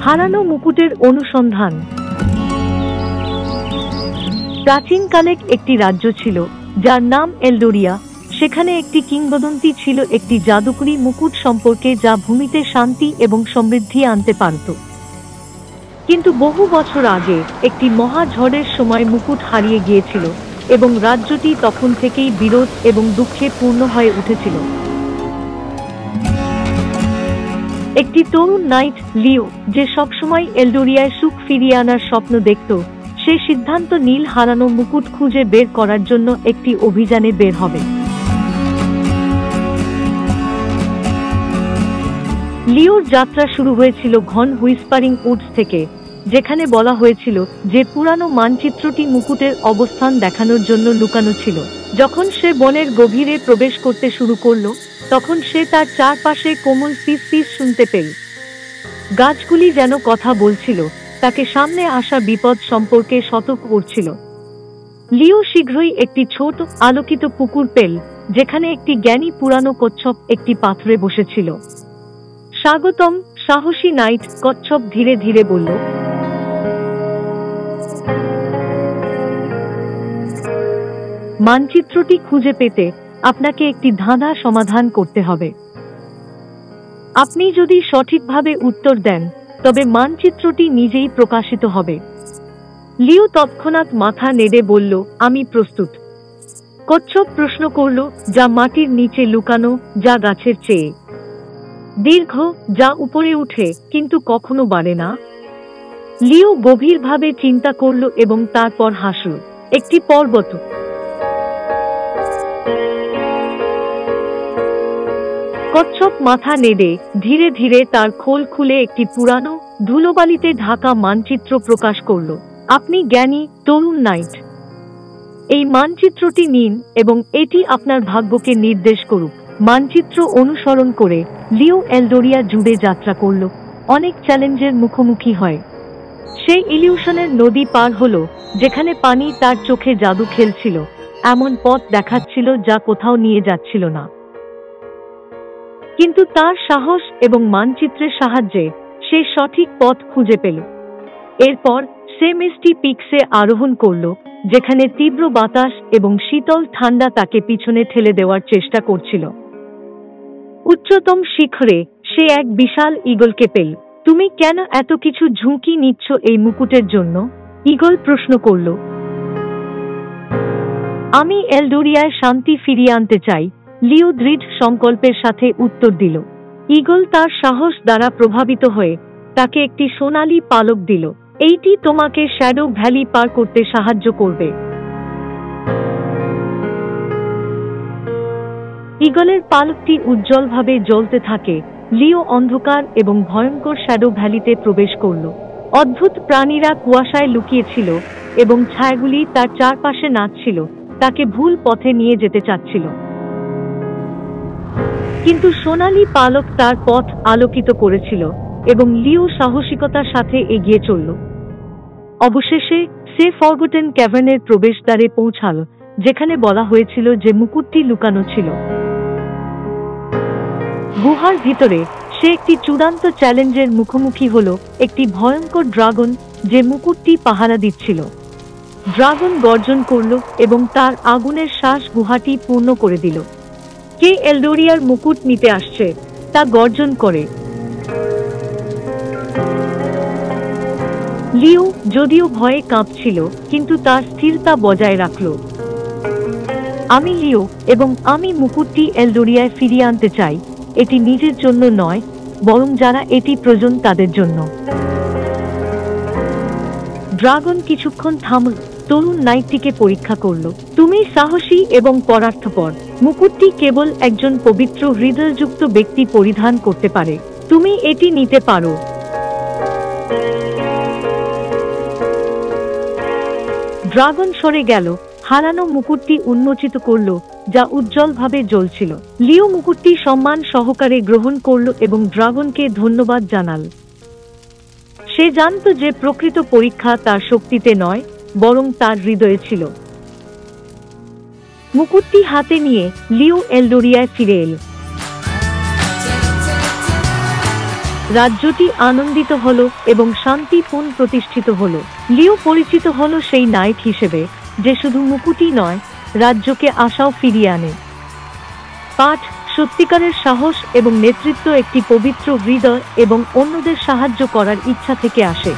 হারানো মুকুটের অনুসন্ধান। প্রাচীনকালে একটি রাজ্য ছিল যার নাম এলডোরিয়া। সেখানে একটি কিংবদন্তি ছিল একটি জাদুকরী মুকুট সম্পর্কে, যা ভূমিতে শান্তি এবং সমৃদ্ধি আনতে পারত। কিন্তু বহু বছর আগে একটি মহা ঝড়ের সময় মুকুট হারিয়ে গিয়েছিল এবং রাজ্যটি তখন থেকেই বিরোধ এবং দুঃখে পূর্ণ হয়ে উঠেছিল। একটি তরুণ নাইট, লিও, যে সবসময় এলডোরিয়ায় সুখ ফিরিয়ে আনার স্বপ্ন দেখত, সে সিদ্ধান্ত নিল হারানো মুকুট খুঁজে বের করার জন্য একটি অভিযানে বের হবে। লিওর যাত্রা শুরু হয়েছিল ঘন হুইসপারিং উডস থেকে, যেখানে বলা হয়েছিল যে পুরানো মানচিত্রটি মুকুটের অবস্থান দেখানোর জন্য লুকানো ছিল। যখন সে বনের গভীরে প্রবেশ করতে শুরু করল, তখন সে তার চারপাশে কোমল ফিস শুনতে পেল। গাছগুলি যেন কথা বলছিল, তাকে সামনে আসা বিপদ সম্পর্কে সতর্ক করছিল। লিও শীঘ্রই একটি ছোট আলোকিত পুকুর পেল, যেখানে একটি জ্ঞানী পুরানো কচ্ছপ একটি পাথরে বসেছিল। স্বাগতম, সাহসী নাইট, কচ্ছপ ধীরে ধীরে বলল। মানচিত্রটি খুঁজে পেতে আপনাকে একটি ধাঁধা সমাধান করতে হবে। আপনি যদি সঠিকভাবে উত্তর দেন, তবে মানচিত্রটি নিজেই প্রকাশিত হবে। লিও তৎক্ষণাৎ মাথা নেড়ে বলল, আমি প্রস্তুত। কচ্ছপ প্রশ্ন করল, যা মাটির নিচে লুকানো, যা গাছের চেয়ে দীর্ঘ, যা উপরে উঠে কিন্তু কখনো বাড়ে না? লিও গভীরভাবে চিন্তা করল এবং তারপর হাসল। একটি পর্বত। কচ্ছপ মাথা নেড়ে ধীরে ধীরে তার খোল খুলে একটি পুরানো, ধুলোবালিতে ঢাকা মানচিত্র প্রকাশ করল। আপনি জ্ঞানী, তরুণ নাইট। এই মানচিত্রটি নিন এবং এটি আপনার ভাগ্যকে নির্দেশ করুক। মানচিত্র অনুসরণ করে লিও এলডোরিয়া জুড়ে যাত্রা করল। অনেক চ্যালেঞ্জের মুখোমুখি হয়। সেই ইলিউশনের নদী পার হলো, যেখানে পানি তার চোখে জাদু খেলছিল, এমন পথ দেখাচ্ছিল যা কোথাও নিয়ে যাচ্ছিল না। কিন্তু তার সাহস এবং মানচিত্রের সাহায্যে সে সঠিক পথ খুঁজে পেল। এরপর সে মিস্টি পিকসে আরোহণ করল, যেখানে তীব্র বাতাস এবং শীতল ঠান্ডা তাকে পিছনে ঠেলে দেওয়ার চেষ্টা করছিল। উচ্চতম শিখরে সে এক বিশাল ঈগলকে পেল। তুমি কেন এত কিছু ঝুঁকি নিচ্ছ এই মুকুটের জন্য? ঈগল প্রশ্ন করল। আমি এলডোরিয়ায় শান্তি ফিরিয়ে আনতে চাই, লিও দৃঢ় সংকল্পের সাথে উত্তর দিল। ঈগল তার সাহস দ্বারা প্রভাবিত হয়ে তাকে একটি সোনালী পালক দিল। এইটি তোমাকে শ্যাডো ভ্যালি পার করতে সাহায্য করবে। ঈগলের পালকটি উজ্জ্বলভাবে জ্বলতে থাকে। লিও অন্ধকার এবং ভয়ঙ্কর শ্যাডো ভ্যালিতে প্রবেশ করল। অদ্ভুত প্রাণীরা কুয়াশায় লুকিয়েছিল এবং ছায়াগুলি তার চারপাশে নাচছিল, তাকে ভুল পথে নিয়ে যেতে চাচ্ছিল। কিন্তু সোনালী পালক তার পথ আলোকিত করেছিল এবং লিও সাহসিকতার সাথে এগিয়ে চলল। অবশেষে সে ফরগটেন ক্যাভার্নের প্রবেশদ্বারে পৌঁছাল, যেখানে বলা হয়েছিল যে মুকুটটি লুকানো ছিল। গুহার ভিতরে সে একটি চূড়ান্ত চ্যালেঞ্জের মুখোমুখি হল, একটি ভয়ঙ্কর ড্রাগন যে মুকুটটি পাহারা দিচ্ছিল। ড্রাগন গর্জন করল এবং তার আগুনের শ্বাস গুহাটি পূর্ণ করে দিল। কে এলডোরিয়ার মুকুট নিতে আসছে তা গর্জন করে। লিও যদিও ভয়ে কাঁপছিল, কিন্তু তার স্থিরতা বজায় রাখল। আমি লিও এবং আমি মুকুটটি এলডোরিয়ায় ফিরিয়ে আনতে চাই। এটি নিজের জন্য নয়, বরং যারা এটি প্রয়োজন তাদের জন্য। ড্রাগন কিছুক্ষণ থামল, তরুণ নাইটটিকে পরীক্ষা করল। তুমি সাহসী এবং পরার্থপর। মুকুটটি কেবল একজন পবিত্র হৃদয়যুক্ত ব্যক্তি পরিধান করতে পারে। তুমি এটি নিতে পারো। ড্রাগন সরে গেল, হারানো মুকুটটি উন্মোচিত করল, যা উজ্জ্বলভাবে জ্বলছিল। লিও মুকুটটি সম্মান সহকারে গ্রহণ করল এবং ড্রাগনকে ধন্যবাদ জানাল। সে জানত যে প্রকৃত পরীক্ষা তার শক্তিতে নয়, বরং তার হৃদয়ে ছিল। মুকুটটি হাতে নিয়ে লিও এলডোরিয়ায় ফিরে এল। রাজ্যটি আনন্দিত হল এবং শান্তি পুনঃপ্রতিষ্ঠিত হল। লিও পরিচিত হল সেই নাইট হিসেবে যে শুধু মুকুটই নয়, রাজ্যকে আশাও ফিরিয়ে আনে। পাঠ: সত্যিকারের সাহস এবং নেতৃত্ব একটি পবিত্র হৃদয় এবং অন্যদের সাহায্য করার ইচ্ছা থেকে আসে।